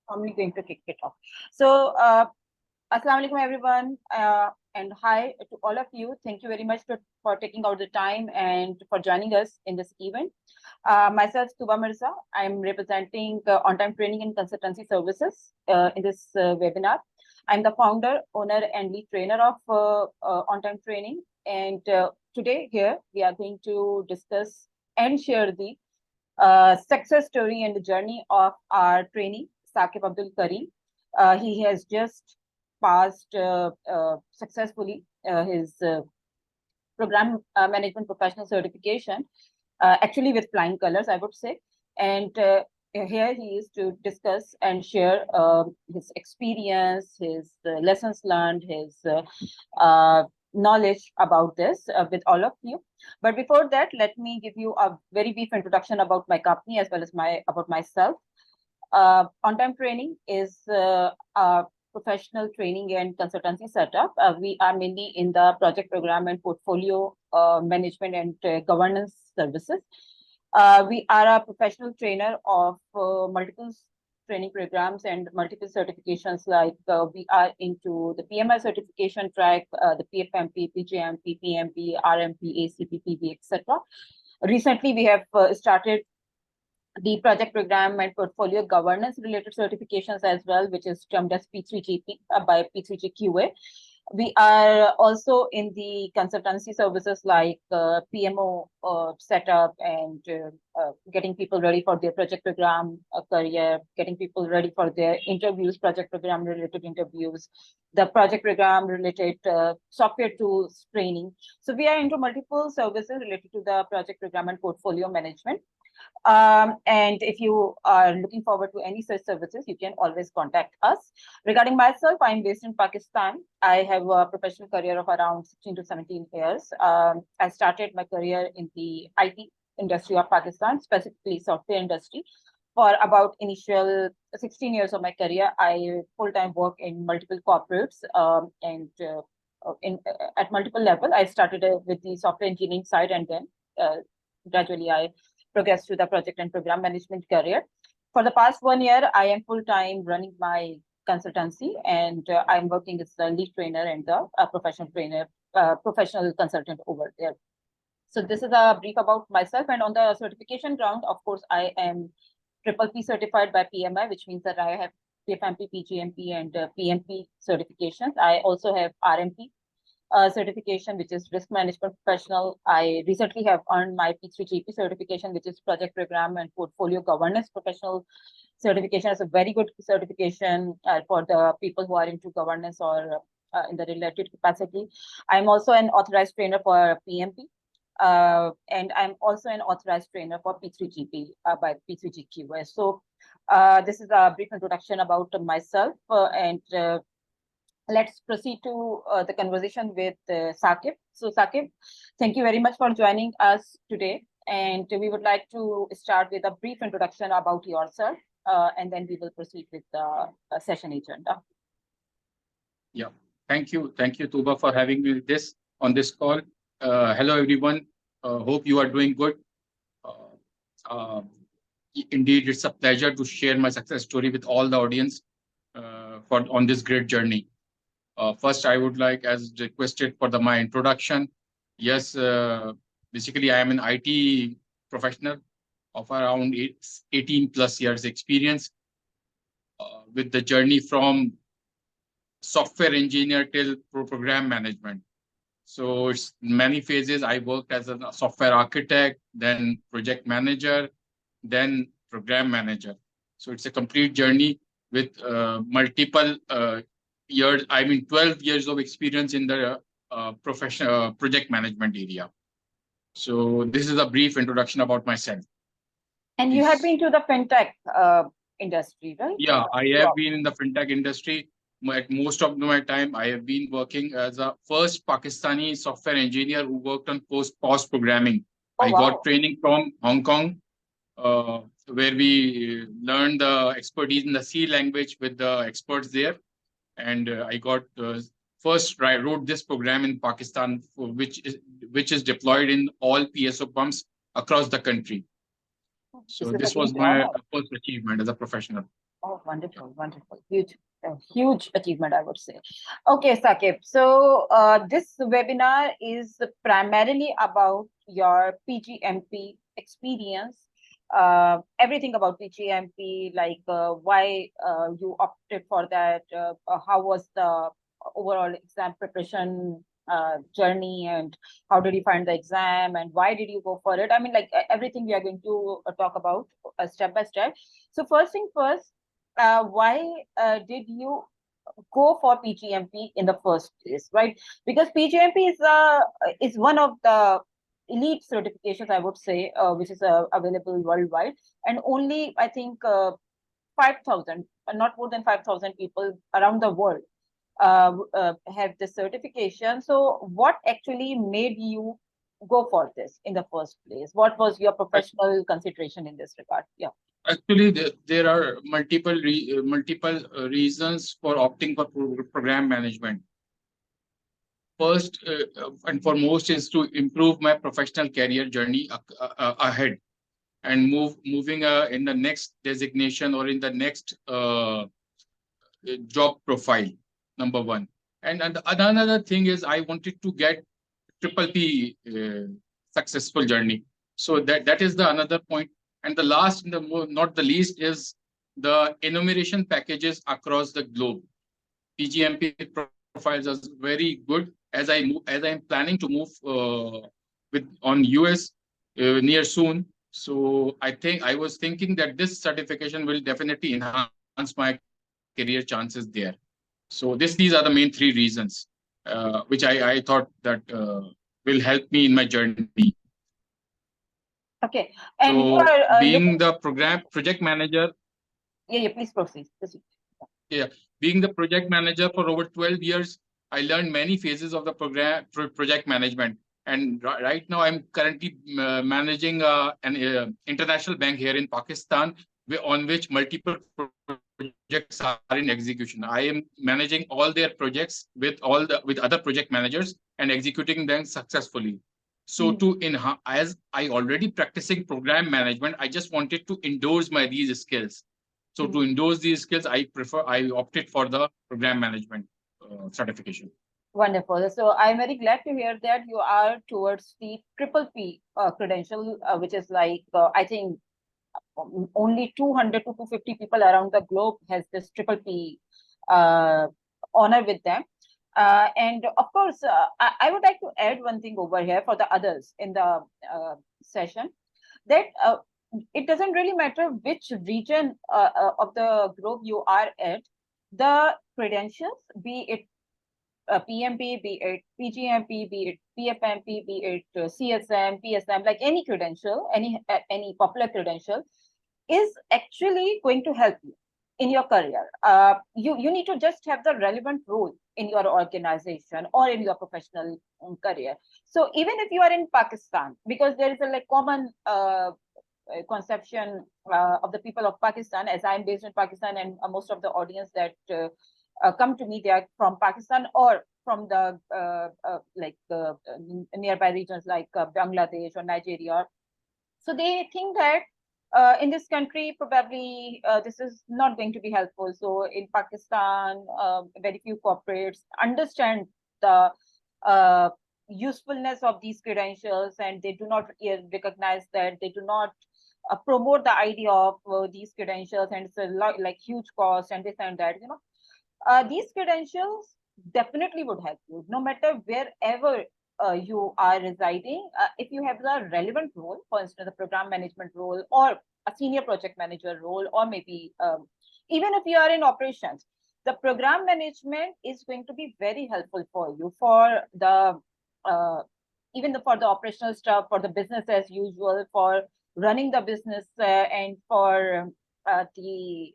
formally going to kick it off. So, Assalamu alaikum, everyone, and hi to all of you. Thank you very much for taking out the time and for joining us in this event. Myself, Tooba Mirza. I'm representing Ontime Training and Consultancy Services in this webinar. I'm the founder, owner, and lead trainer of Ontime Training. And today here, we are going to discuss and share the success story and the journey of our trainee, Saqib Abdul Karim. He has just passed successfully his program management professional certification, actually with flying colors, I would say. And here he is to discuss and share his experience, his lessons learned, his knowledge about this with all of you. But before that, let me give you a very brief introduction about my company as well as about myself. Ontime Training is a professional training and consultancy setup. We are mainly in the project program and portfolio management and governance services. We are a professional trainer of multiple training programs and multiple certifications, like we are into the PMI certification track, the PgMP, PgMP, PMP, RMP, ACP, PV, etc. Recently, we have started the project program and portfolio governance related certifications as well, which is termed as P3GP by P3GQA. We are also in the consultancy services like PMO setup and getting people ready for their project program career, getting people ready for their interviews, project program related interviews, the project program related software tools training. So we are into multiple services related to the project program and portfolio management. And if you are looking forward to any such services, you can always contact us. Regarding myself, I'm based in Pakistan. I have a professional career of around 16 to 17 years. I started my career in the IT industry of Pakistan, specifically software industry. For about initial 16 years of my career, I full-time work in multiple corporates and at multiple levels. I started with the software engineering side, and then gradually I progressed to the project and program management career. For the past 1 year, I am full-time running my consultancy, and I'm working as the lead trainer and the professional trainer, professional consultant over there. So this is a brief about myself. And on the certification ground, of course, I am P certified by PMI, which means that I have PgMP, PgMP, and PMP certifications. I also have RMP certification, which is risk management professional. I recently have earned my P3GP certification, which is project program and portfolio governance professional certification. It's a very good certification for the people who are into governance or in the related capacity. I'm also an authorized trainer for PMP. And I'm also an authorized trainer for P3GP by P3GQA. So this is a brief introduction about myself, and let's proceed to the conversation with Saqib. So Saqib, thank you very much for joining us today. And we would like to start with a brief introduction about yourself, and then we will proceed with the session agenda. Yeah, thank you. Thank you, Tooba, for having me on this call. Hello, everyone. Hope you are doing good. Indeed, it's a pleasure to share my success story with all the audience on this great journey. First, I would like, as requested, for my introduction. Yes, basically, I am an IT professional of around 18 plus years experience with the journey from software engineer till program management. So it's many phases. I worked as a software architect, then project manager, then program manager. So it's a complete journey with multiple years, 12 years of experience in the professional project management area. So this is a brief introduction about myself. And you have been to the fintech industry, right? Yeah, I have been in the fintech industry. At most of my time, I have been working as a first Pakistani software engineer who worked on POS programming. I got training from Hong Kong, where we learned the expertise in the C language with the experts there. And I got wrote this program in Pakistan, which is deployed in all PSO pumps across the country. So This is a this was huge my honor. first achievement as a professional. Oh, wonderful, wonderful. Huge achievement, I would say. Okay, Saqib. So this webinar is primarily about your PgMP experience, everything about PgMP, like why you opted for that, how was the overall exam preparation journey, and how did you find the exam, and why did you go for it? I mean, like everything we are going to talk about step by step. So first thing first, why did you go for PgMP in the first place, right? Because PgMP is one of the elite certifications, I would say, which is available worldwide, and only I think 5,000, not more than 5,000 people around the world have this certification. So, what actually made you go for this in the first place? What was your professional consideration in this regard? Yeah. Actually, there are multiple reasons for opting for program management. First and foremost is to improve my professional career journey ahead, and moving in the next designation or in the next job profile, number one. And another thing is I wanted to get triple P successful journey. So that is the another point. And the last, not the least, is the enumeration packages across the globe. PgMP profiles are very good as I'm planning to move on US near soon. So I was thinking that this certification will definitely enhance my career chances there. So these are the main three reasons which I thought that will help me in my journey. Okay. And so you are being the project manager. Yeah, please proceed. Yeah, being the project manager for over 12 years, I learned many phases of the project management. And right now, I'm currently managing an international bank here in Pakistan, on which multiple projects are in execution. I am managing all their projects with other project managers and executing them successfully. So as I already practicing program management, I just wanted to endorse these skills. So to endorse these skills, I opted for the program management certification. Wonderful. So I'm very glad to hear that you are towards the triple P credential, which is like, I think only 200 to 250 people around the globe has this triple P honor with them. And of course, I would like to add one thing over here for the others in the session, that it doesn't really matter which region of the globe you are at, the credentials, be it PMP, be it PgMP, be it PFMP, be it CSM, PSM, like any credential, any popular credential, is actually going to help you in your career. You need to just have the relevant role in your organization or in your professional career. So even if you are in Pakistan, because there is a common conception of the people of Pakistan, as I'm based in Pakistan, and most of the audience that come to me, they are from Pakistan or from the nearby regions like Bangladesh or Nigeria. So they think that in this country, probably this is not going to be helpful. So in Pakistan, very few corporates understand the usefulness of these credentials, and they do not recognize that, they do not promote the idea of these credentials, and it's a lot like huge cost and this and that, these credentials definitely would help you no matter wherever you are residing. If you have the relevant role, for instance, the program management role or a senior project manager role, or maybe even if you are in operations, the program management is going to be very helpful for you for the for the operational stuff, for the business as usual, for running the business, and for the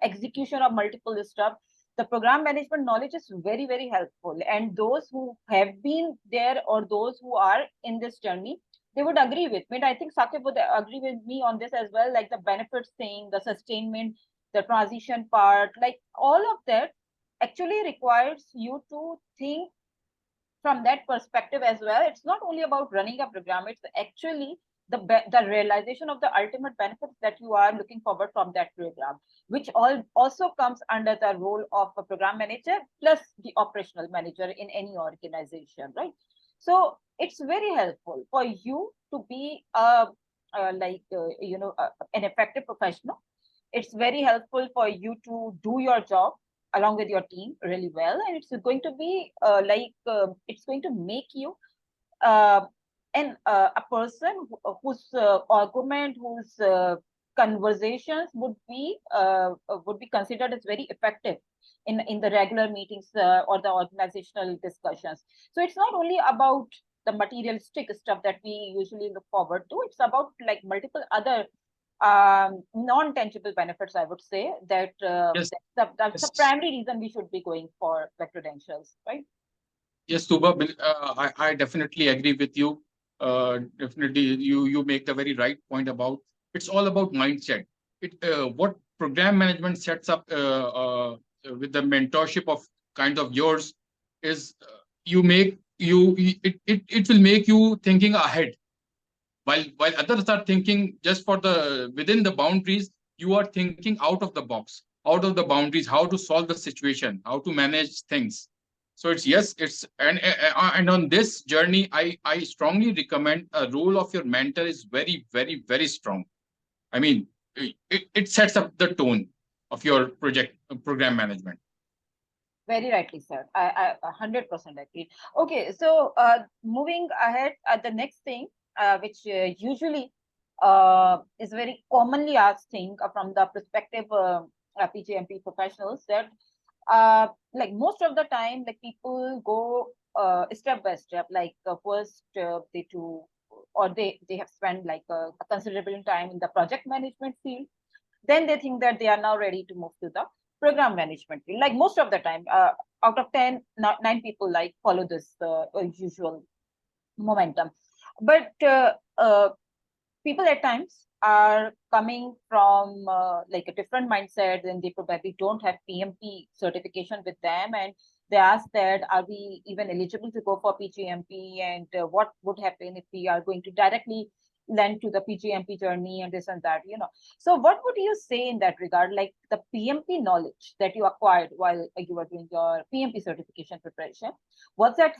execution of multiple stuff. The program management knowledge is very, very helpful. And those who have been there or those who are in this journey, they would agree with me. And I think Saqib would agree with me on this as well, like the benefits thing, the sustainment, the transition part, like all of that actually requires you to think from that perspective as well. It's not only about running a program, it's actually the realization of the ultimate benefits that you are looking forward from that program, which also comes under the role of a program manager plus the operational manager in any organization, right? So it's very helpful for you to be an effective professional. It's very helpful for you to do your job along with your team really well, and it's going to be it's going to make you uh, a person whose argument, whose conversations would be considered as very effective in the regular meetings or the organizational discussions. So it's not only about the materialistic stuff that we usually look forward to. It's about like multiple other non-tangible benefits, I would say, that Yes, that's the yes, primary reason we should be going for the credentials, right? yes, Tuba, I definitely agree with you. Definitely, you make the very right point about it's all about mindset. What program management sets up with the mentorship of kind of yours is you make it will make you thinking ahead. While others are thinking just for the within the boundaries, you are thinking out of the box, out of the boundaries, how to solve the situation, how to manage things. So it's yes, it's and on this journey, I strongly recommend a role of your mentor is very strong. I mean, it sets up the tone of your project program management. Very rightly said. I 100% agree. Okay, so moving ahead, the next thing, which usually is very commonly asked thing from the perspective PgMP professionals, that like most of the time, like people go step by step. Like first they do, or they have spent like a considerable time in the project management field. Then they think that they are now ready to move to the program management field. Like most of the time, out of 10, 9 people like follow this usual momentum. But people at times are coming from like a different mindset, and they probably don't have PMP certification with them, and they ask that, are we even eligible to go for PgMP, and what would happen if we are going to directly lend to the PgMP journey and this and that, you know. So what would you say in that regard, like the PMP knowledge that you acquired while you were doing your PMP certification preparation, was that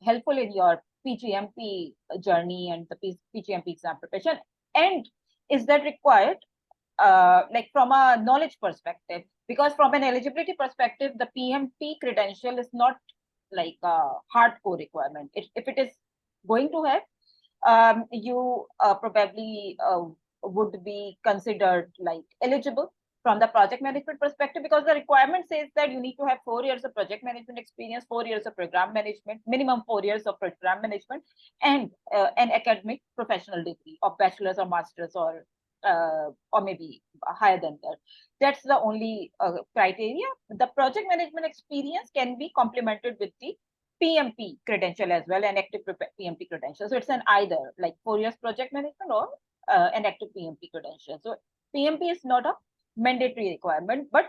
helpful in your PgMP journey and the PgMP exam preparation? And is that required like from a knowledge perspective? Because from an eligibility perspective, the PMP credential is not like a hardcore requirement. If it is going to have, you probably would be considered like eligible from the project management perspective, because the requirement says that you need to have 4 years of project management experience, 4 years of program management, minimum 4 years of program management, and an academic professional degree of bachelor's or master's, or maybe higher than that. That's the only criteria. The project management experience can be complemented with the PMP credential as well, an active PMP credential. So it's an either like 4 years project management or an active PMP credential. So PMP is not a mandatory requirement, but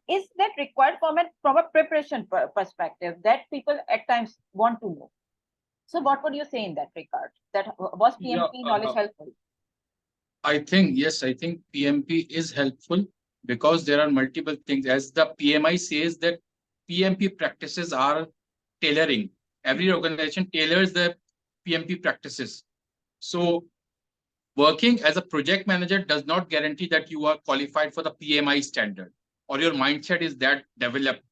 is that required from a preparation perspective that people at times want to know? So what would you say in that regard? That was PMP knowledge helpful? I think yes, I think PMP is helpful because there are multiple things. As the PMI says that PMP practices are tailoring. Every organization tailors their PMP practices. So working as a project manager does not guarantee that you are qualified for the PMI standard or your mindset is that developed.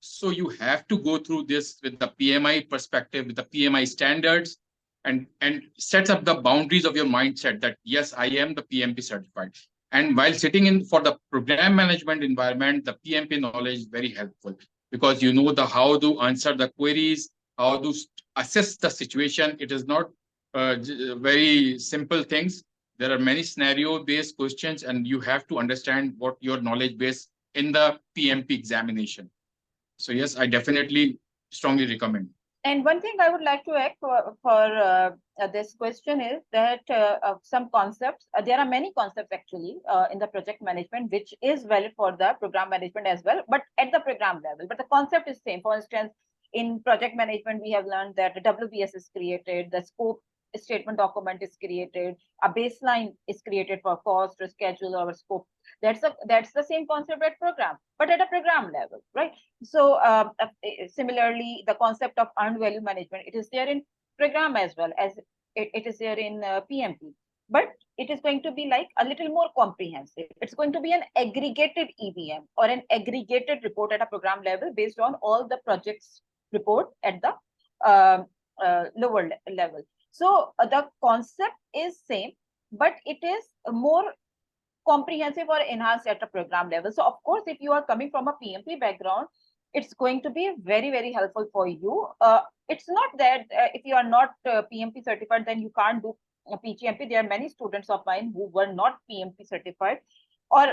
So you have to go through this with the PMI perspective, with the PMI standards, and sets up the boundaries of your mindset that yes, I am the PMP certified. And while sitting in for the program management environment, the PMP knowledge is very helpful because you know the how to answer the queries, how to assess the situation. It is not very simple things. There are many scenario-based questions, and you have to understand what your knowledge base in the PMP examination. So yes, I definitely strongly recommend. And one thing I would like to add for this question is that some concepts, there are many concepts actually in the project management, which is valid for the program management as well, but at the program level. But the concept is same. For instance, in project management, we have learned that the WBS is created, the scope statement document is created, a baseline is created for cost or schedule or scope. That's the same concept at program, but at a program level, right? So similarly, the concept of earned value management, it is there in program as well as it is there in PMP, but it is going to be like a little more comprehensive. It's going to be an aggregated EVM or an aggregated report at a program level based on all the projects report at the lower level. So the concept is same, but it is more comprehensive or enhanced at a program level. So of course, if you are coming from a PMP background, it's going to be very, very helpful for you. It's not that if you are not PMP certified, then you can't do PgMP. There are many students of mine who were not PMP certified, or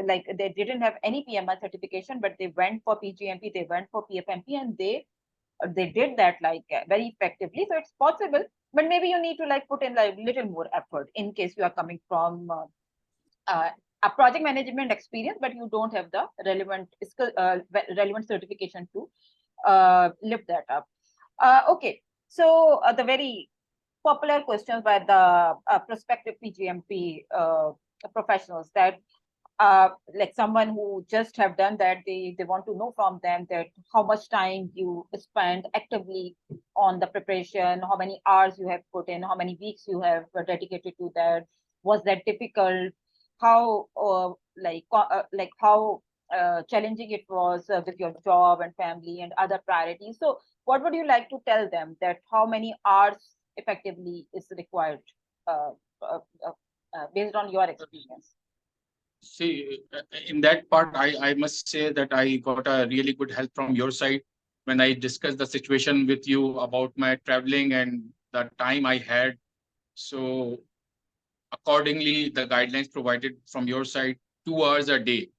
like they didn't have any PMI certification, but they went for PgMP, they went for PFMP, and they did that like very effectively. So it's possible, but maybe you need to like put in like little more effort in case you are coming from a project management experience, but you don't have the relevant skill, relevant certification to lift that up. Okay, so the very popular questions by the prospective PgMP professionals, that like someone who just have done that, they want to know from them that how much time you spend actively on the preparation, how many hours you have put in, how many weeks you have dedicated to that, was that difficult, how how challenging it was with your job and family and other priorities. So what would you like to tell them, that how many hours effectively is required uh, based on your experience? See, in that part, I must say that I got a really good help from your side when I discussed the situation with you about my traveling and the time I had. So accordingly, the guidelines provided from your side, 2 hours a day,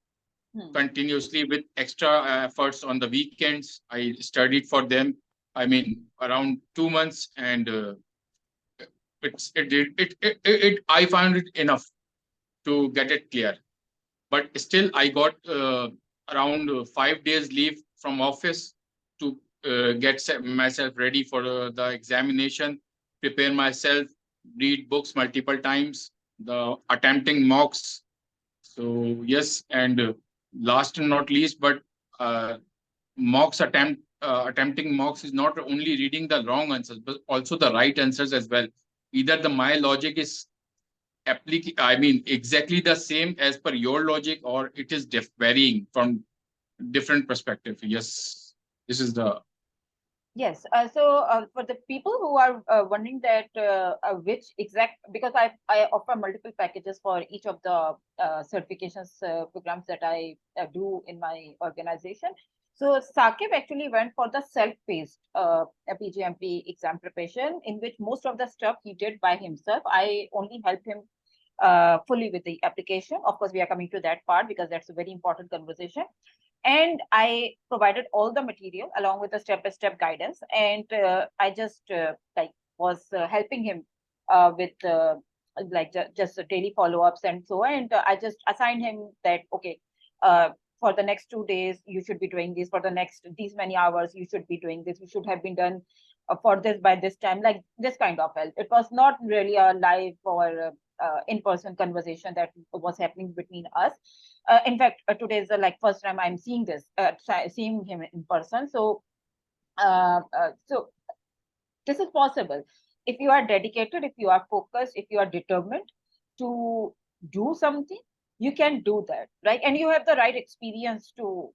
continuously with extra efforts on the weekends. I studied for them. I mean, around 2 months, and I found it enough to get it clear. But still, I got around 5 days leave from office to get myself ready for the examination, prepare myself, read books multiple times, the attempting mocks. So yes, and last and not least, but attempting mocks is not only reading the wrong answers, but also the right answers as well. Either my logic is exactly the same as per your logic, or it is varying from different perspective. Yes, this is the. Yes. So for the people who are wondering that which exact, because I offer multiple packages for each of the certifications programs that I do in my organization. So Saqib actually went for the self-paced PgMP exam preparation, in which most of the stuff he did by himself. I only helped him fully with the application. Of course, we are coming to that part because that's a very important conversation. And I provided all the material along with the step-by-step guidance. And I just was helping him with just daily follow-ups and so on. And I just assigned him that, okay, for the next 2 days, you should be doing this. For the next these many hours, you should be doing this. You should have been done for this by this time, like this kind of help. It was not really a live or in-person conversation that was happening between us. In fact, today is the first time I'm seeing seeing him in person. So, so this is possible if you are dedicated, if you are focused, if you are determined to do something. You can do that, right? And you have the right experience to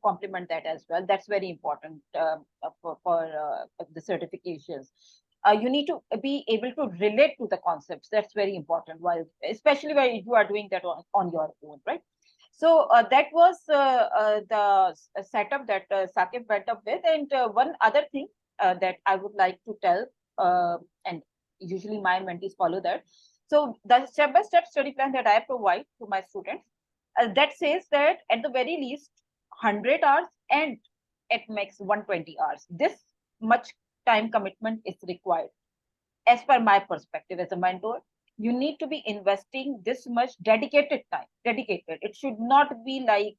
complement that as well. That's very important for the certifications. You need to be able to relate to the concepts. That's very important, while especially while you are doing that on your own, right? So that was the setup that Saqib went up with. And one other thing that I would like to tell, and usually my mentees follow that. So the step-by-step study plan that I provide to my students, that says that at the very least 100 hours and at max 120 hours. This much time commitment is required. As per my perspective as a mentor, you need to be investing this much dedicated time. Dedicated. It should not be like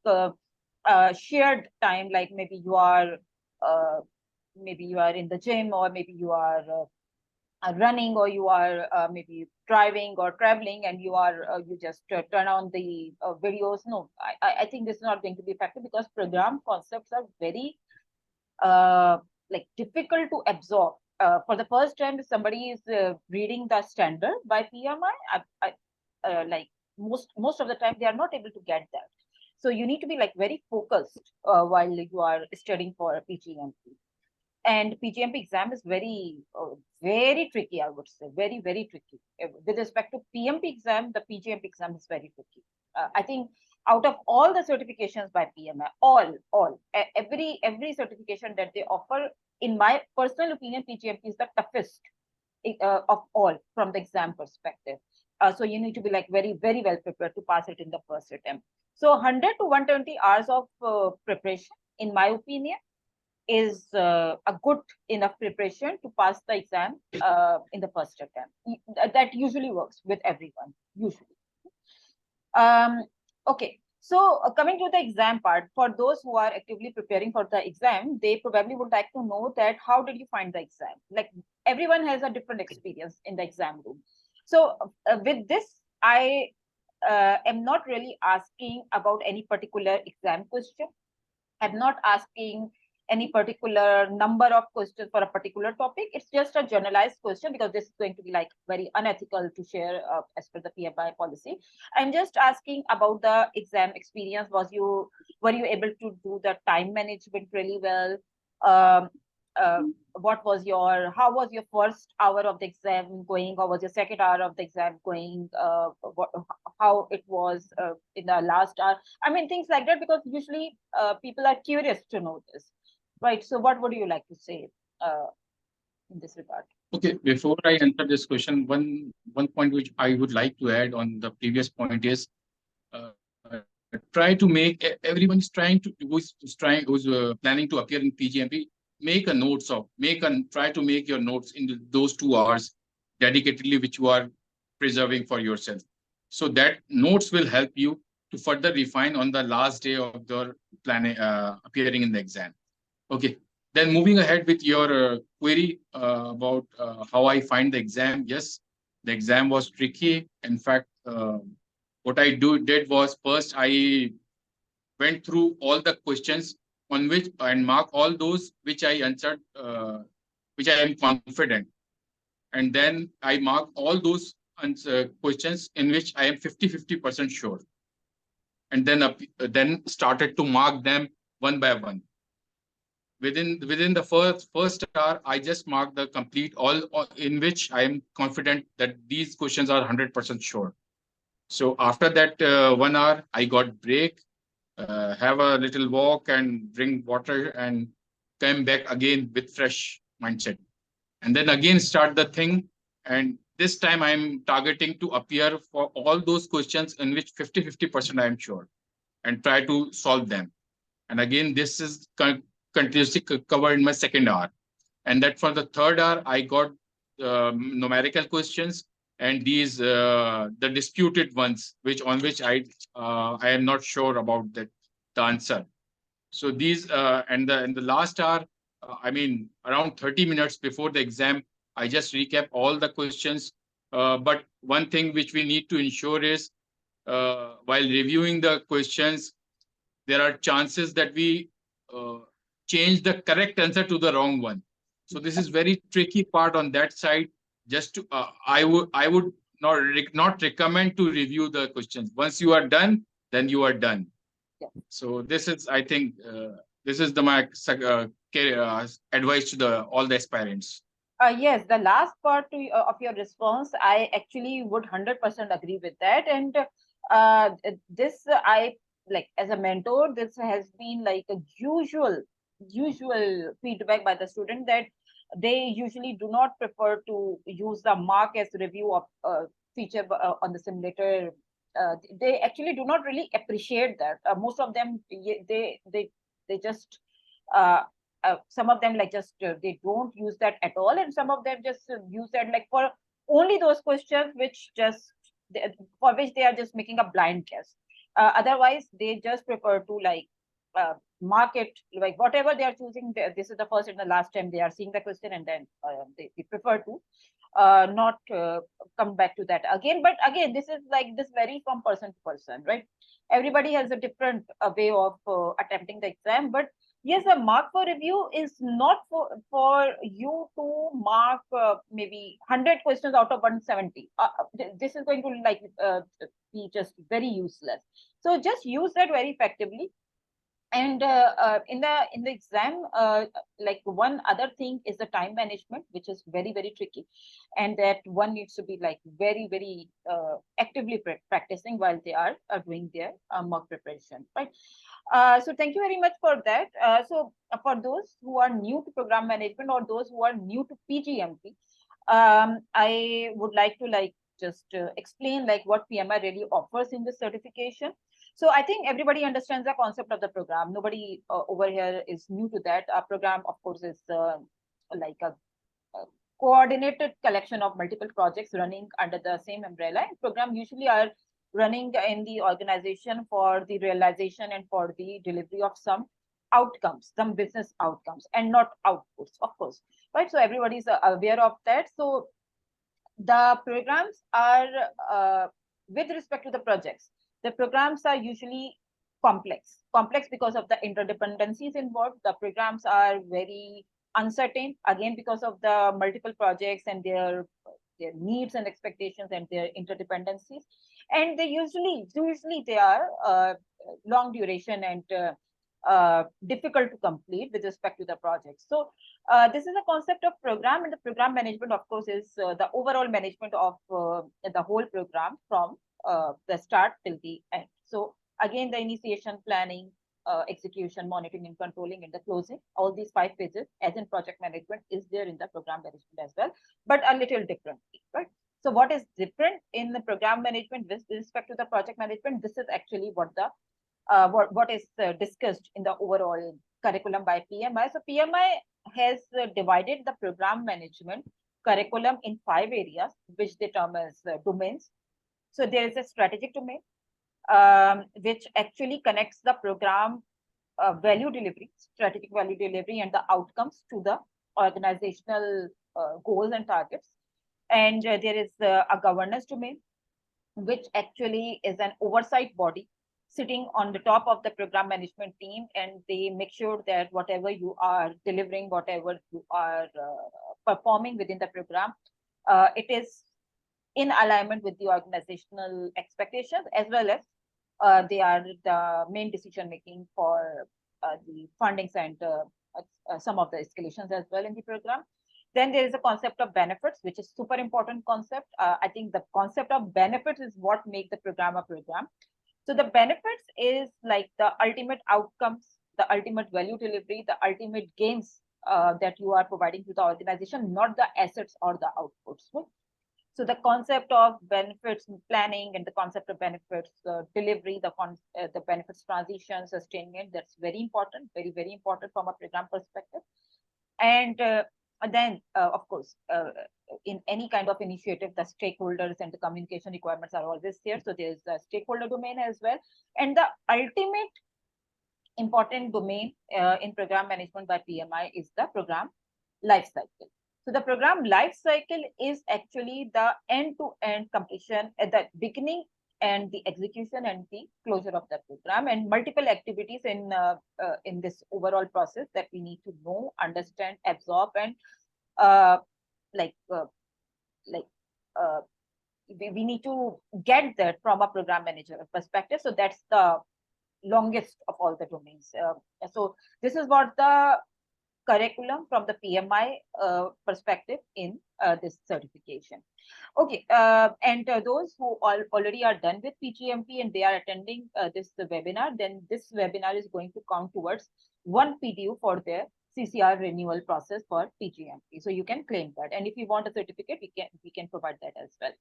shared time, like maybe you are in the gym, or maybe you are running, or you are maybe driving or traveling, and you just turn on the videos. No, I think this is not going to be effective, because program concepts are very like difficult to absorb. For the first time, if somebody is reading the standard by PMI, like most of the time they are not able to get that. So you need to be like very focused while you are studying for PgMP. And PgMP exam is very tricky, I would say, very tricky. With respect to PMP exam, the PgMP exam is very tricky. I think out of all the certifications by PMI, every certification that they offer, in my personal opinion, PgMP is the toughest of all from the exam perspective. So you need to be like very well prepared to pass it in the first attempt. So 100 to 120 hours of preparation, in my opinion, is a good enough preparation to pass the exam in the first attempt. That usually works with everyone, usually. Okay, so coming to the exam part, for those who are actively preparing for the exam, they probably would like to know that how did you find the exam? Like, everyone has a different experience in the exam room. So with this, I am not really asking about any particular exam question. I'm not asking any particular number of questions for a particular topic. It's just a generalized question, because this is going to be like very unethical to share as per the PMI policy. I'm just asking about the exam experience. Were you able to do the time management really well? How was your first hour of the exam going? How was your second hour of the exam going? How it was in the last hour? I mean, things like that, because usually people are curious to know this. Right. So what would you like to say in this regard? Okay, before I answer this question, one point which I would like to add on the previous point is uh, try to make everyone's trying to who's planning to appear in PgMP, try to make your notes in those 2 hours dedicatedly, which you are preserving for yourself. So that notes will help you to further refine on the last day of your planning appearing in the exam. Okay. Then moving ahead with your query about how I find the exam. Yes, the exam was tricky. In fact, what I did was, first I went through all the questions on which and mark all those which I answered, which I am confident. And then I mark all those questions in which I am 50% sure. And then started to mark them one by one. Within the first hour, I just marked the complete all in which I am confident that these questions are 100% sure. So after that 1 hour, I got break, have a little walk and drink water, and come back again with fresh mindset. And then again start the thing. And this time I'm targeting to appear for all those questions in which 50% I am sure, and try to solve them. And again, this is continuously covered in my second hour. And that for the third hour, I got numerical questions, and these the disputed ones, which I am not sure about the answer. So these and in the last hour, I mean around 30 minutes before the exam, I just recap all the questions. But one thing which we need to ensure is while reviewing the questions, there are chances that we change the correct answer to the wrong one. So this is very tricky part on that side. Just to, I would not recommend to review the questions. Once you are done, then you are done. Yeah. So this is, I think, this is my advice to all the aspirants. Yes, the last part of your response, I actually would 100% agree with that. And this, I like, as a mentor, this has been like a usual feedback by the student, that they usually do not prefer to use the mark as review of feature on the simulator. They actually do not really appreciate that. Most of them, they just some of them like just they don't use that at all, and some of them just use that like for only those questions which just for which they are just making a blind guess. Otherwise, they just prefer to like mark it like whatever they are choosing. This is the first and the last time they are seeing the question, and then they prefer to. not come back to that again. But again, this is like this vary from person to person, right? Everybody has a different way of attempting the exam, but yes, a mark for review is not for you to mark maybe 100 questions out of 170. This is going to like be just very useless. So just use that very effectively. And in the exam, like one other thing is the time management, which is very tricky, and that one needs to be like very actively practicing while they are doing their mock preparation, right? So thank you very much for that. So for those who are new to program management or those who are new to PgMP, I would like to like just explain like what PMI really offers in this certification. So I think everybody understands the concept of the program. Nobody over here is new to that. Our program, of course, is like a coordinated collection of multiple projects running under the same umbrella. And program usually are running in the organization for the realization and for the delivery of some outcomes, some business outcomes, and not outputs, of course, right? So everybody is aware of that. So the programs are with respect to the projects, the programs are usually complex because of the interdependencies involved. The programs are very uncertain, again, because of the multiple projects and their needs and expectations and their interdependencies. And they usually they are long duration and difficult to complete with respect to the project. So this is a concept of program, and the program management, of course, is the overall management of the whole program from the start till the end. So again, the initiation, planning, execution, monitoring, and controlling, and the closing, all these 5 phases, as in project management, is there in the program management as well, but a little differently, right? So what is different in the program management with respect to the project management? This is actually what the what is discussed in the overall curriculum by PMI. So PMI has divided the program management curriculum in 5 areas, which they term as domains. So there is a strategic domain, which actually connects the program value delivery, strategic value delivery, and the outcomes to the organizational goals and targets. And there is a governance domain, which actually is an oversight body sitting on the top of the program management team, and they make sure that whatever you are delivering, whatever you are performing within the program, it is in alignment with the organizational expectations, as well as they are the main decision making for the fundings and some of the escalations as well in the program. Then there is a concept of benefits, which is super important concept. I think the concept of benefits is what make the program a program. So the benefits is like the ultimate outcomes, the ultimate value delivery, the ultimate gains that you are providing to the organization, not the assets or the outputs. Right? So the concept of benefits planning and the concept of benefits delivery, the benefits transition, sustainment, that's very important, very important from a program perspective. And then, of course, in any kind of initiative, the stakeholders and the communication requirements are always there. So there's the stakeholder domain as well. And the ultimate important domain in program management by PMI is the program life cycle. So the program life cycle is actually the end-to-end completion at the beginning and the execution and the closure of the program, and multiple activities in this overall process that we need to know, understand, absorb, and we need to get that from a program manager perspective. So that's the longest of all the domains. So this is what the curriculum from the PMI perspective in this certification. Okay, and those who already are done with PgMP and they are attending this webinar, then this webinar is going to count towards 1 PDU for their CCR renewal process for PgMP. So you can claim that, and if you want a certificate, we can provide that as well.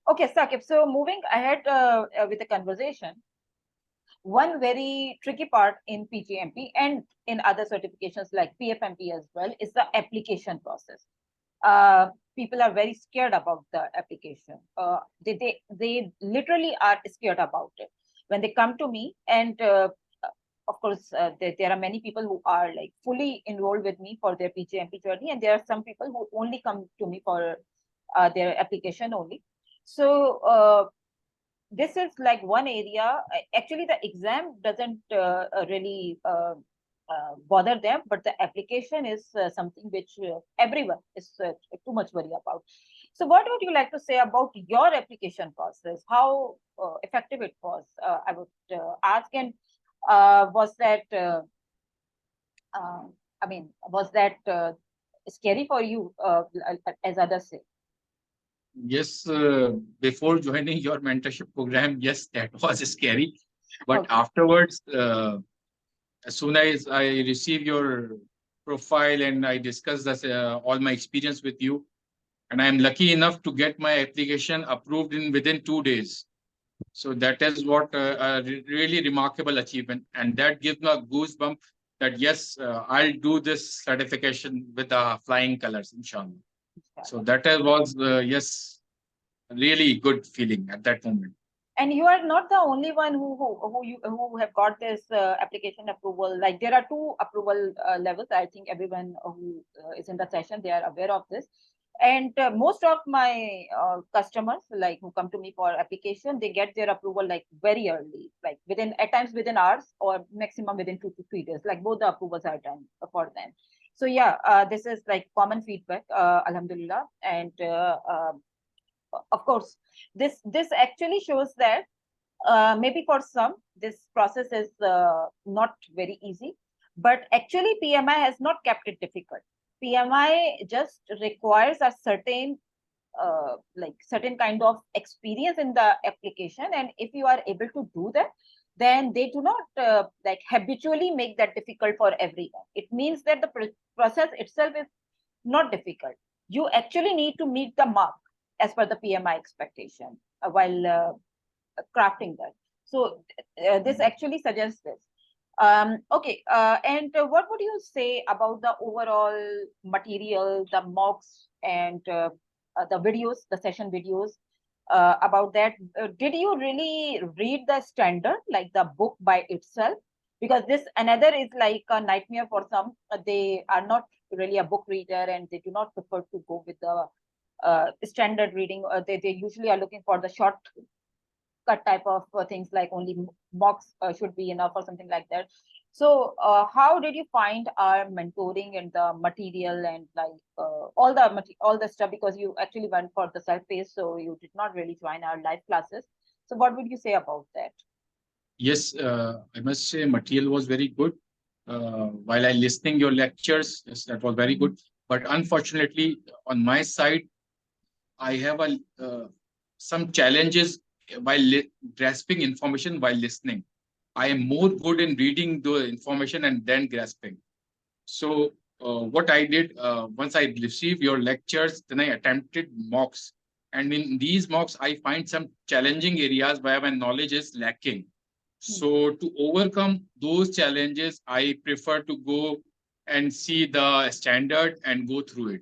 Okay, Saqib. So moving ahead with the conversation. One very tricky part in PgMP and in other certifications like PFMP as well is the application process. People are very scared about the application. They literally are scared about it when they come to me. And of course, there are many people who are like fully enrolled with me for their PgMP journey, and there are some people who only come to me for their application only. So this is like one area. Actually, the exam doesn't really bother them, but the application is something which everyone is too much worried about. So what would you like to say about your application process? How effective it was? I would ask, and was that, I mean, was that scary for you, as others say? Yes, before joining your mentorship program, yes, that was scary. But Okay. afterwards, as soon as I receive your profile and I discuss this, all my experience with you, and I am lucky enough to get my application approved in within 2 days. So that is what really remarkable achievement, and that gives me a goosebump that yes, I'll do this certification with the flying colors, inshallah. So that was yes, really good feeling at that moment. And you are not the only one who have got this application approval. Like there are two approval levels. I think everyone who is in the session, they are aware of this. And most of my customers, like who come to me for application, they get their approval like very early, like within, at times within hours, or maximum within 2 to 3 days. Like both the approvals are done for them. So yeah, this is like common feedback, alhamdulillah. And of course, this actually shows that maybe for some this process is not very easy, but actually PMI has not kept it difficult. PMI just requires a certain like certain kind of experience in the application, and if you are able to do that, then they do not like habitually make that difficult for everyone. It means that the process itself is not difficult. You actually need to meet the mark as per the PMI expectation while crafting that. So this actually suggests this. Okay, and what would you say about the overall material, the mocks, and the videos, the session videos? About that, did you really read the standard, like the book by itself? Because this another is like a nightmare for some. They are not really a book reader, and they do not prefer to go with the standard reading. They usually are looking for the short cut type of things, like only mocks should be enough or something like that. So how did you find our mentoring and the material and like all the stuff, because you actually went for the self-paced, so you did not really join our live classes. So what would you say about that? Yes, I must say material was very good. While I listening your lectures, yes, that was very good. But unfortunately, on my side, I have a some challenges while grasping information while listening. I am more good in reading the information and then grasping. So what I did, once I received your lectures, then I attempted mocks. And in these mocks, I find some challenging areas where my knowledge is lacking. So to overcome those challenges, I prefer to go and see the standard and go through it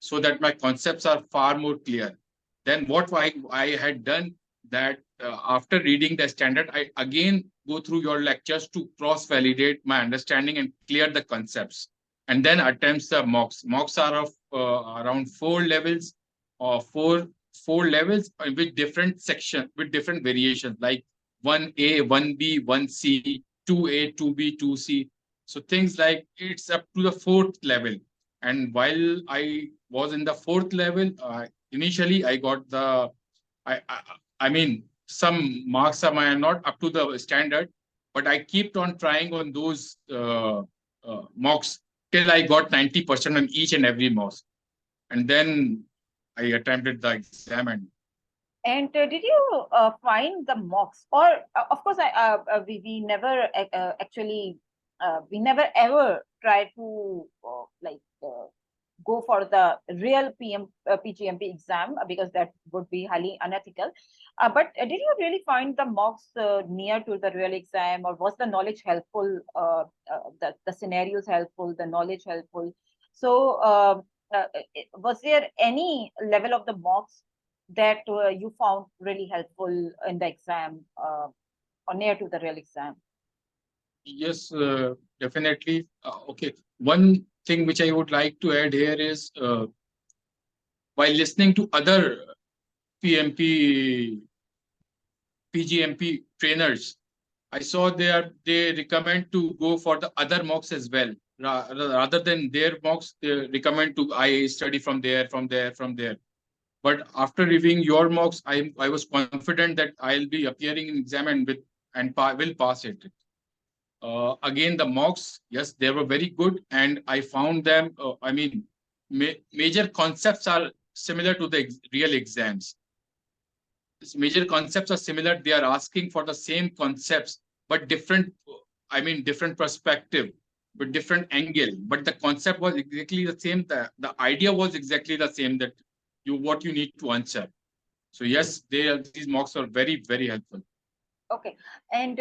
so that my concepts are far more clear. Then what I had done that after reading the standard, I again go through your lectures to cross-validate my understanding and clear the concepts. And then attempts the mocks. Mocks are of around 4 levels or four levels with different sections, with different variations, like 1A, 1B, 1C, 2A, 2B, 2C. So things like it's up to the 4th level. And while I was in the 4th level, initially I got the, I, I, I mean, some marks are not up to the standard, but I kept on trying on those mocks till I got 90% on each and every mock. And then I attempted the exam. And did you find the mocks, or of course, we never actually we never ever try to go for the real PgMP exam, because that would be highly unethical. But did you really find the mocks near to the real exam, or was the knowledge helpful? The scenarios helpful, the knowledge helpful. So was there any level of the mocks that you found really helpful in the exam, or near to the real exam? Yes, definitely. Okay. One thing which I would like to add here is while listening to other PMP, PgMP trainers, I saw they recommend to go for the other mocks as well. Rather than their mocks, they recommend to I study from there, from there, from there. But after reviewing your mocks, I was confident that I'll be appearing in exam and will pass it. Again, the mocks, yes, they were very good, and I found them. I mean, major concepts are similar to the real exams. Major concepts are similar. They are asking for the same concepts, but different. I mean, different perspective, but different angle. But the concept was exactly the same. The idea was exactly the same. That what you need to answer. So yes, these mocks are very, very helpful. Okay, and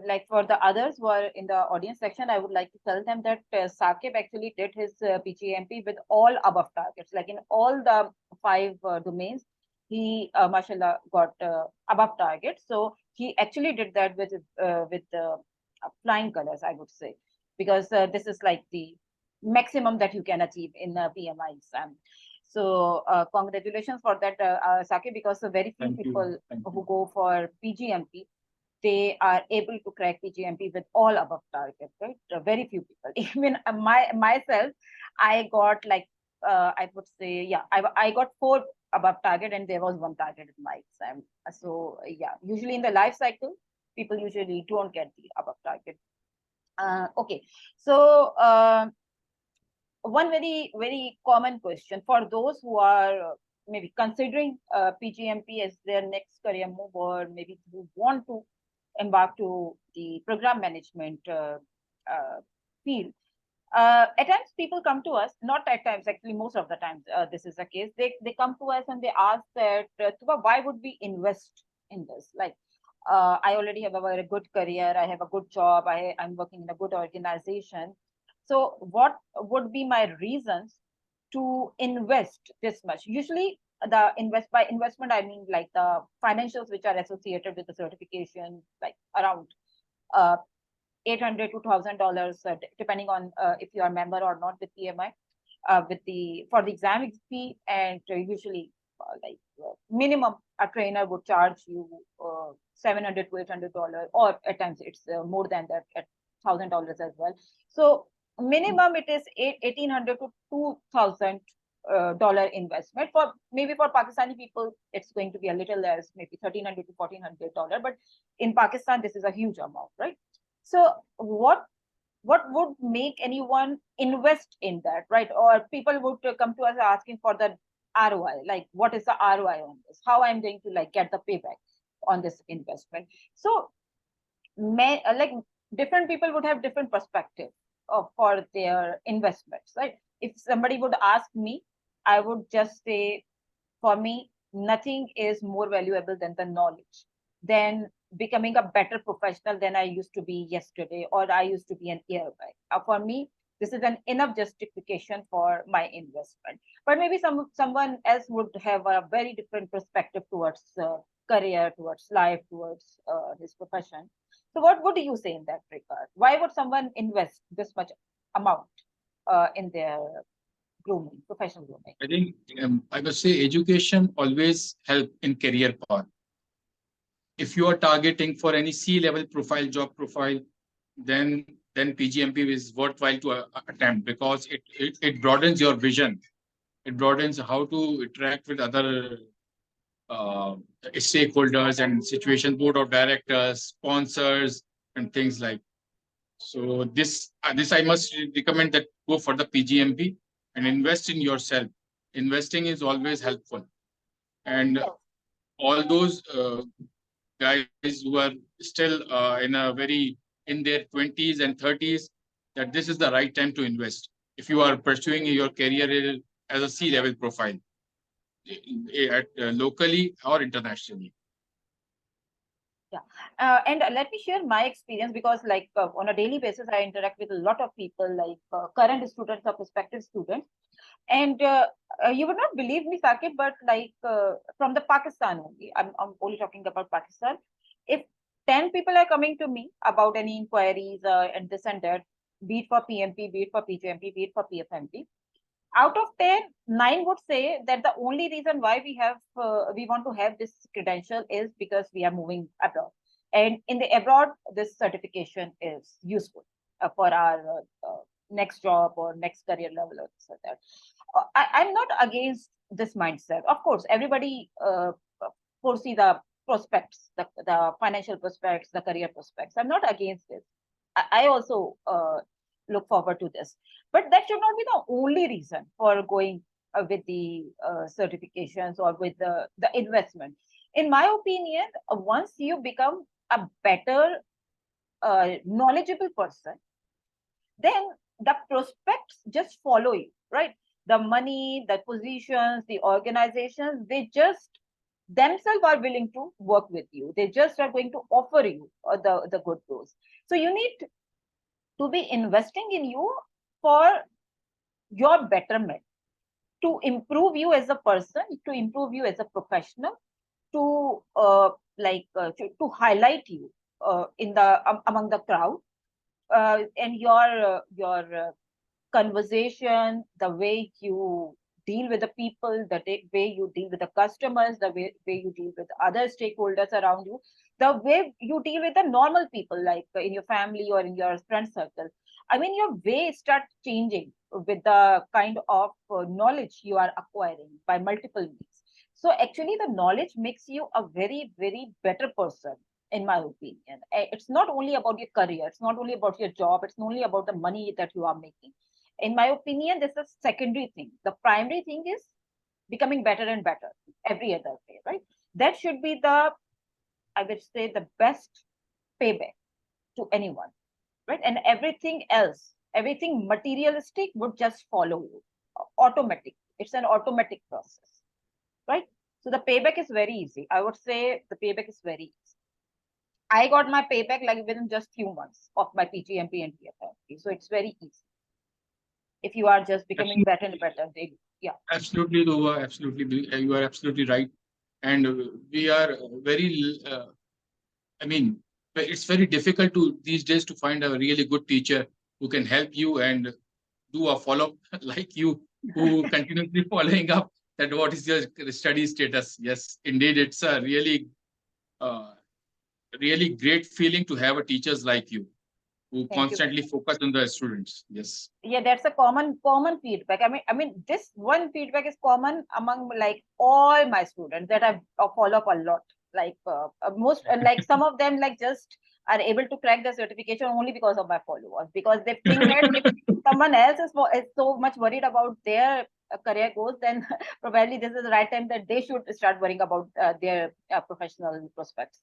like for the others who are in the audience section, I would like to tell them that Saqib actually did his PgMP with all above targets, like in all the 5 domains, he mashallah got above target. So he actually did that with flying colors, I would say, because this is like the maximum that you can achieve in a PMI exam. So congratulations for that, Saqib, because very few people who go for PgMP, they are able to crack PgMP with all above target, right? Very few people. Even myself, I got like, I would say, yeah, I got 4 above target and there was 1 target in my exam. So yeah, usually in the life cycle, people usually don't get the above target. Okay, so one very common question for those who are maybe considering PgMP as their next career move, or maybe who want to embark to the program management field. At times people come to us, not at times, actually most of the times this is the case. They come to us and they ask that, Tooba, why would we invest in this? Like, I already have a very good career, I have a good job, I'm working in a good organization. So what would be my reasons to invest this much? Usually by investment, I mean like the financials which are associated with the certification, like around $800 to $1,000, depending on if you are a member or not with PMI, for the exam fee, and usually minimum a trainer would charge you $700 to $800, or at times it's more than that, at $1,000 as well. So minimum it is $1,800 to $2,000 investment. For maybe for Pakistani people, it's going to be a little less, maybe $1,300 to $1,400. But in Pakistan, this is a huge amount, right? So what would make anyone invest in that, right? Or people would come to us asking for the ROI, like what is the ROI on this? How I'm going to like get the payback on this investment? So like different people would have different perspective for their investments, right? If somebody would ask me, I would just say, for me, nothing is more valuable than the knowledge, than becoming a better professional than I used to be yesterday, or I used to be an year back. For me, this is an enough justification for my investment. But maybe someone else would have a very different perspective towards career, towards life, towards his profession. So what would you say in that regard? Why would someone invest this much amount in their grooming, professional grooming? I think I must say education always help in career path. If you are targeting for any C-level profile, job profile, then PgMP is worthwhile to attempt, because it broadens your vision. It broadens how to interact with other stakeholders and situation, board of directors, sponsors, and things like. So this I must recommend that go for the PgMP and invest in yourself. Investing is always helpful, and all those guys who are still in their 20s and 30s, that this is the right time to invest if you are pursuing your career as a C-level profile, locally or internationally. Yeah, and let me share my experience, because like on a daily basis, I interact with a lot of people, like current students or prospective students. And you would not believe me, Saqib, but like from the Pakistan only, I'm only talking about Pakistan. If 10 people are coming to me about any inquiries and this and that, be it for PMP, be it for PgMP, be it for PFMP, out of 10, 9 would say that the only reason why we want to have this credential is because we are moving abroad. And in the abroad, this certification is useful for our next job or next career level or so that. I'm not against this mindset. Of course, everybody foresee the prospects, the financial prospects, the career prospects. I'm not against it. I also look forward to this. But that should not be the only reason for going with the certifications or with the investment. In my opinion, once you become a better, knowledgeable person, then the prospects just follow you, right? The money, the positions, the organizations, they just themselves are willing to work with you. They just are going to offer you the good roles. So you need to be investing in you for your betterment, to improve you as a person, to improve you as a professional, to to highlight you in the among the crowd, and your conversation, the way you deal with the people, the way you deal with the customers, the way you deal with other stakeholders around you, the way you deal with the normal people, like in your family or in your friend circle. I mean, your way starts changing with the kind of knowledge you are acquiring by multiple means. So actually, the knowledge makes you a very, very better person, in my opinion. It's not only about your career, it's not only about your job, it's not only about the money that you are making. In my opinion, this is secondary thing. The primary thing is becoming better and better every other day, right? That should be the, I would say, the best payback to anyone, right? And everything else, everything materialistic would just follow you automatic. It's an automatic process, right? So the payback is very easy. I would say the payback is very easy. I got my payback like within just few months of my PgMP and PFMP. So it's very easy. If you are just becoming better and better daily. Yeah. Absolutely, Tooba. Absolutely. You are absolutely right. And we are very, I mean, it's very difficult to these days to find a really good teacher who can help you and do a follow-up like you, who continuously following up that what is your study status. Yes, indeed, it's a really, really great feeling to have a teachers like you who constantly focus on the students. Yes. Yeah, that's a common feedback. I mean, this one feedback is common among like all my students that I follow up a lot. Like most, and like some of them like just are able to crack the certification only because of my followers, because they think that if someone else is so much worried about their career goals, then probably this is the right time that they should start worrying about their professional prospects.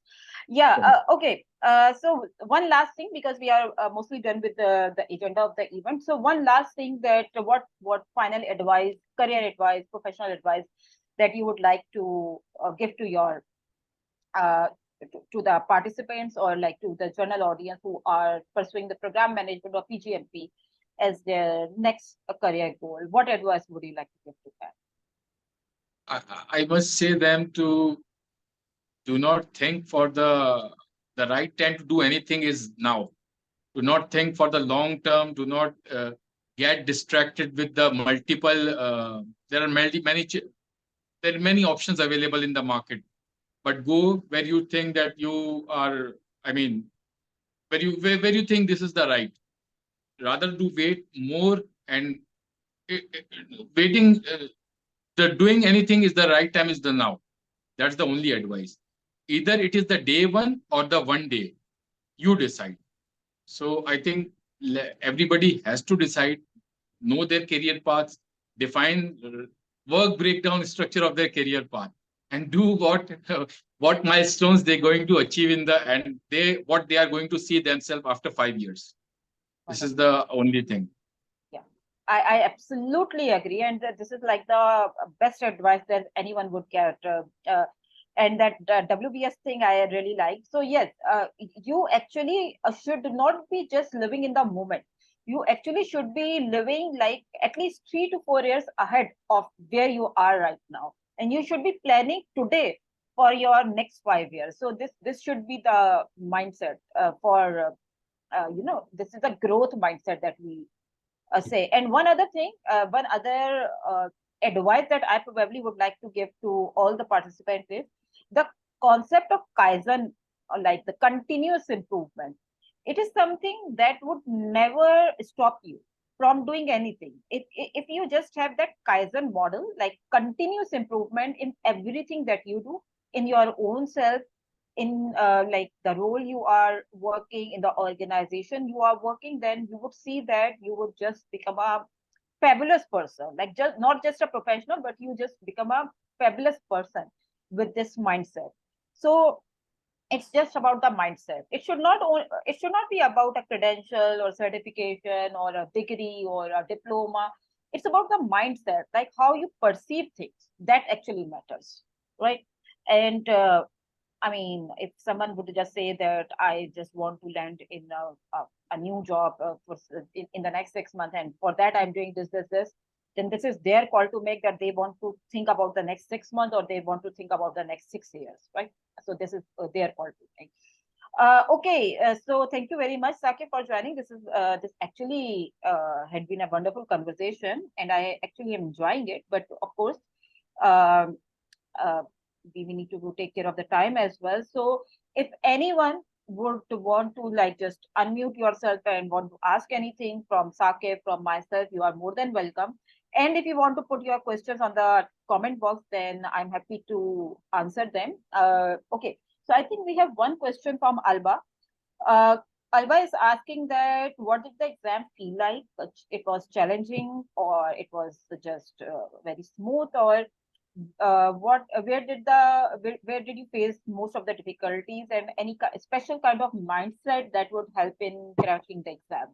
Yeah. Okay. So one last thing, because we are mostly done with the agenda of the event. So one last thing, that what final advice, career advice, professional advice that you would like to give to your to the participants, or like to the general audience who are pursuing the program management or PgMP as their next career goal? What advice would you like to give to them? I must say them to do not think for the right time to do anything is now. Do not think for the long term. Do not get distracted with the multiple. There are many options available in the market, but go where you think that you are. I mean, where you think this is the right. Rather do wait more, and waiting. The doing anything is the right time is the now. That's the only advice. Either it is the day one or the one day. You decide. So I think everybody has to decide, know their career paths, define work breakdown structure of their career path, and do what milestones they're going to achieve in the and what they are going to see themselves after 5 years. This is the only thing. Yeah, I absolutely agree, and this is like the best advice that anyone would get. And that WBS thing I really like. So yes, you actually should not be just living in the moment. You actually should be living like at least 3 to 4 years ahead of where you are right now, and you should be planning today for your next 5 years. So this should be the mindset for this is the growth mindset that we say. And one other thing, one other advice that I probably would like to give to all the participants is the concept of Kaizen, or like the continuous improvement. It is something that would never stop you from doing anything. If you just have that Kaizen model, like continuous improvement in everything that you do, in your own self, in like the role you are working, in the organization you are working, then you would see that you would just become a fabulous person, like just not just a professional, but you just become a fabulous person with this mindset. So it's just about the mindset. It should not be about a credential or certification or a degree or a diploma. It's about the mindset, like how you perceive things, that actually matters, right? And I mean, if someone would just say that I just want to land in a new job in the next 6 months, and for that I'm doing this, then this is their call to make, that they want to think about the next 6 months or they want to think about the next 6 years, right? So this is their call to make. Okay, so thank you very much, Saqib, for joining. This actually had been a wonderful conversation, and I actually am enjoying it. But of course, um, uh, we need to take care of the time as well. So if anyone would want to like just unmute yourself and want to ask anything from Saqib, from myself, you are more than welcome. And if you want to put your questions on the comment box, then I'm happy to answer them. Okay, so I think we have one question from Alba. Uh, Alba is asking that what did the exam feel like? It was challenging, or it was just very smooth, or where did you face most of the difficulties, and any special kind of mindset that would help in cracking the exam?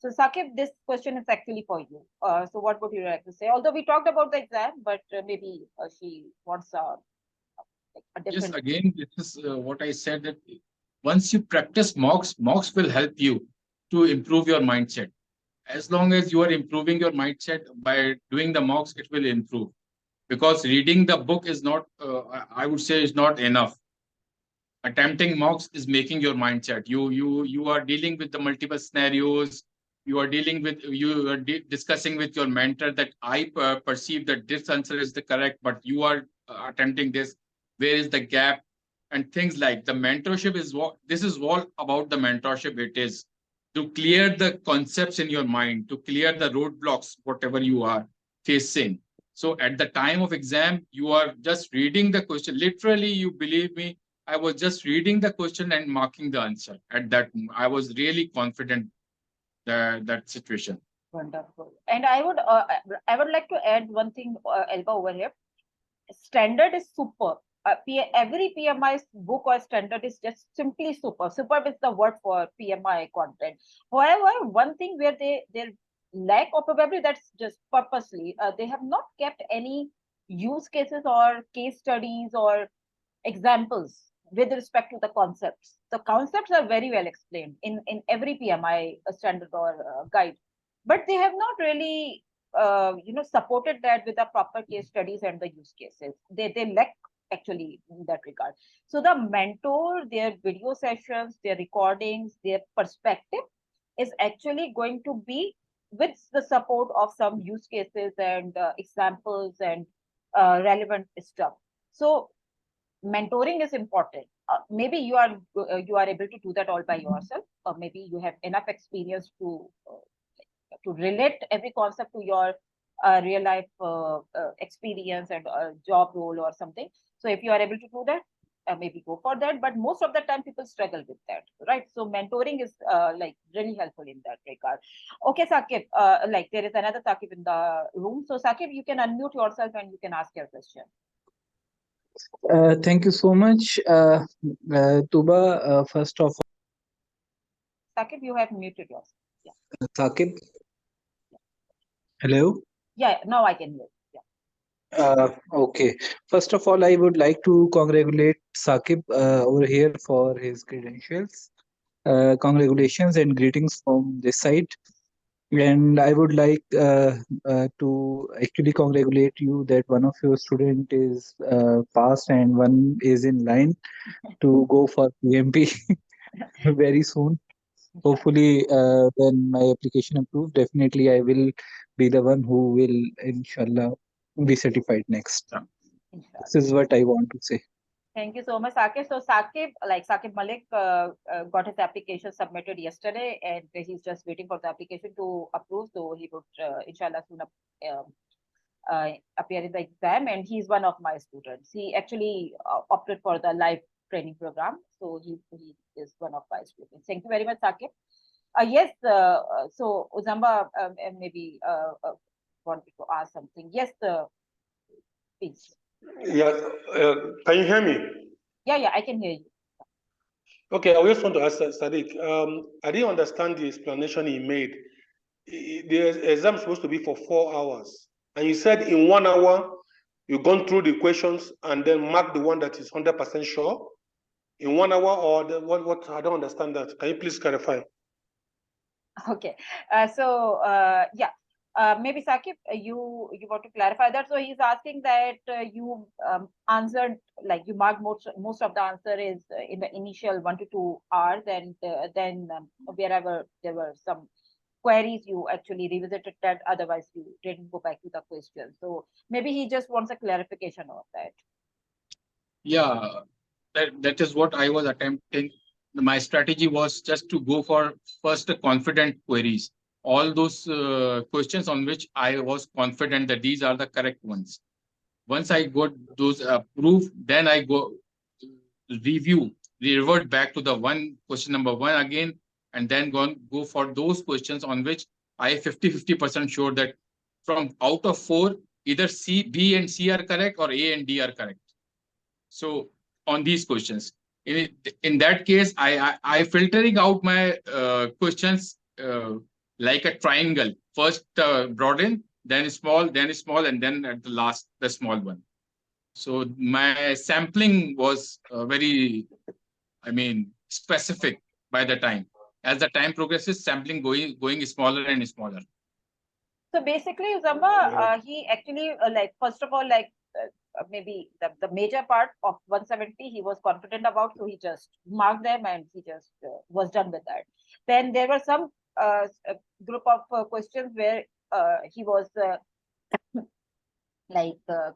So Saqib, this question is actually for you. So what would you like to say? Although we talked about the exam, but maybe she wants a Yes, different. again, this is what I said, that once you practice mocks will help you to improve your mindset. As long as you are improving your mindset by doing the mocks, it will improve. Because reading the book is not, I would say, is not enough. Attempting mocks is making your mindset. You are dealing with the multiple scenarios. You are discussing with your mentor that I perceive that this answer is the correct, but you are attempting this. Where is the gap? And things like the mentorship is what this is all about. The mentorship, it is to clear the concepts in your mind, to clear the roadblocks, whatever you are facing. So at the time of exam, you are just reading the question. Literally, you believe me, I was just reading the question and marking the answer. At that moment, I was really confident that situation. Wonderful. And I would like to add one thing, Elba, over here. Standard is super. Every PMI book or standard is just simply super. Superb is the word for PMI content. However, one thing where they lack, or probably that's just purposely, they have not kept any use cases or case studies or examples with respect to the concepts. The concepts are very well explained in every PMI standard or guide, but they have not really supported that with the proper case studies and the use cases. They lack actually in that regard. So the mentor, their video sessions, their recordings, their perspective is actually going to be with the support of some use cases and examples and relevant stuff. So mentoring is important. Maybe you are able to do that all by yourself, or maybe you have enough experience to relate every concept to your real life experience and job role or something. So if you are able to do that, maybe go for that. But most of the time, people struggle with that, right? So mentoring is like really helpful in that regard. Okay, Saqib, like there is another Saqib in the room. So Saqib, you can unmute yourself and you can ask your question. Thank you so much, Tuba. First of Saqib, you have muted yourself. Yeah. all, Saqib. Hello. Yeah, now I can hear. Yeah. Okay. First of all, I would like to congratulate Saqib over here for his credentials. Congratulations and greetings from this side. And I would like to actually congratulate you that one of your student is passed and one is in line to go for PMP very soon. Hopefully, when my application approved, definitely I will be the one who will, inshallah, be certified next. Inshallah. This is what I want to say. Thank you so much, Saqib. So Saqib Malik got his application submitted yesterday, and he's just waiting for the application to approve. So he would, inshallah, soon appear in the exam. And he's one of my students. He actually opted for the live training program. So he is one of my students. Thank you very much, Saqib. Yes, so Uzamba maybe wanted to ask something. Yes, please. Yeah, can you hear me? Yeah, I can hear you. Okay, I just want to ask Sadiq. I didn't understand the explanation he made. The exam is supposed to be for 4 hours, and you said in 1 hour you've gone through the questions and then mark the one that is 100% sure. In 1 hour, or what? I don't understand that. Can you please clarify? Okay, yeah. Maybe Saqib, you want to clarify that. So he's asking that you answered, like you marked most of the answer is in the initial 1 to 2 hours, and then wherever there were some queries, you actually revisited that. Otherwise, you didn't go back to the question. So maybe he just wants a clarification of that. Yeah, that is what I was attempting. My strategy was just to go for first the confident queries. All those questions on which I was confident that these are the correct ones. Once I got those approved, then I go revert back to the question number 1 again, and then go for those questions on which I 50% sure that from out of 4, either B and C are correct or A and D are correct. So on these questions, in that case, I filtering out my questions like a triangle. First broaden, then small, and then at the last, the small one. So my sampling was very, specific by the time. As the time progresses, sampling going smaller and smaller. So basically, Uzamba, he actually, first of all, maybe the major part of 170 he was confident about, so he just marked them and he just was done with that. Then there were some group of questions where he was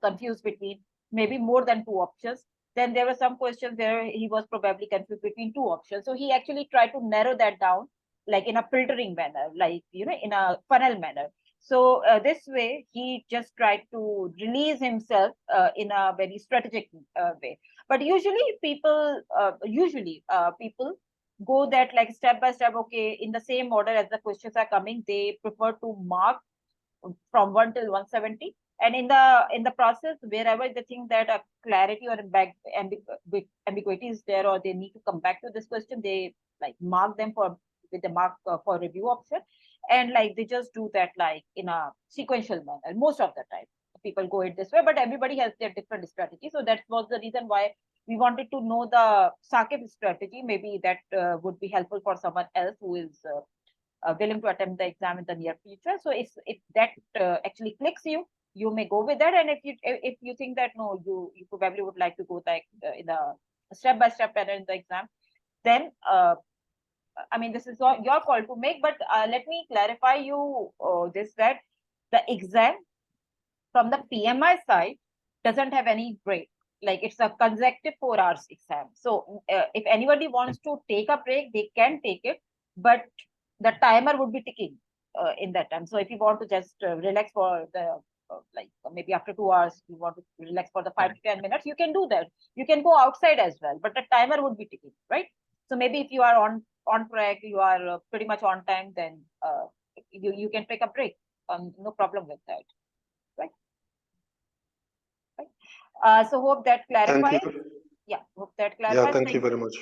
confused between maybe more than 2 options. Then there were some questions where he was probably confused between 2 options. So he actually tried to narrow that down, like in a filtering manner, in a funnel manner. So this way, he just tried to release himself in a very strategic way. But usually people go that step by step. Okay, in the same order as the questions are coming, they prefer to mark from 1 till 170. And in the process, wherever they think that a clarity or ambiguity is there, or they need to come back to this question, they mark them with the mark for review option, and they just do that in a sequential manner. Most of the time, people go it this way, but everybody has their different strategy. So that was the reason why we wanted to know the Saqib strategy. Maybe that would be helpful for someone else who is willing to attempt the exam in the near future. So if that actually clicks you, you may go with that. And if you think that no, you probably would like to go in a step-by-step manner in the exam, then this is your call to make. But let me clarify you that the exam from the PMI side doesn't have any break. It's a consecutive 4 hours exam. So if anybody wants to take a break, they can take it, but the timer would be ticking in that time. So if you want to just relax for the maybe after 2 hours, you want to relax for the 5 to 10 minutes, you can do that. You can go outside as well, but the timer would be ticking, right? So maybe if you are on track, you are pretty much on time, then you can take a break. No problem with that, right? So hope that clarifies. Thank you. Yeah, hope that clarifies. Yeah, thank you very much.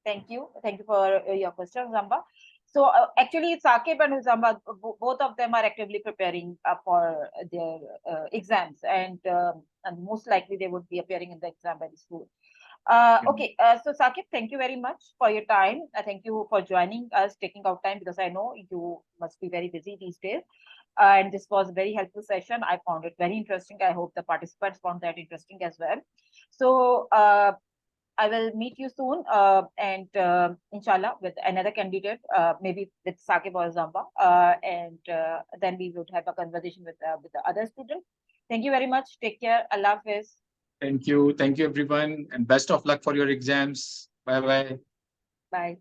Thank you for your question, Zamba. So actually, Saqib and Uzamba, both of them are actively preparing for their exams, and most likely they would be appearing in the exam very soon. Okay, so Saqib, thank you very much for your time. Thank you for joining us, taking out time, because I know you must be very busy these days. And this was a very helpful session. I found it very interesting. I hope the participants found that interesting as well. So I will meet you soon, and inshallah with another candidate, maybe with Saqib or Zamba, and then we would have a conversation with the other student. Thank you very much. Take care. Allah Hafiz. Thank you. Thank you, everyone. And best of luck for your exams. Bye-bye. Bye.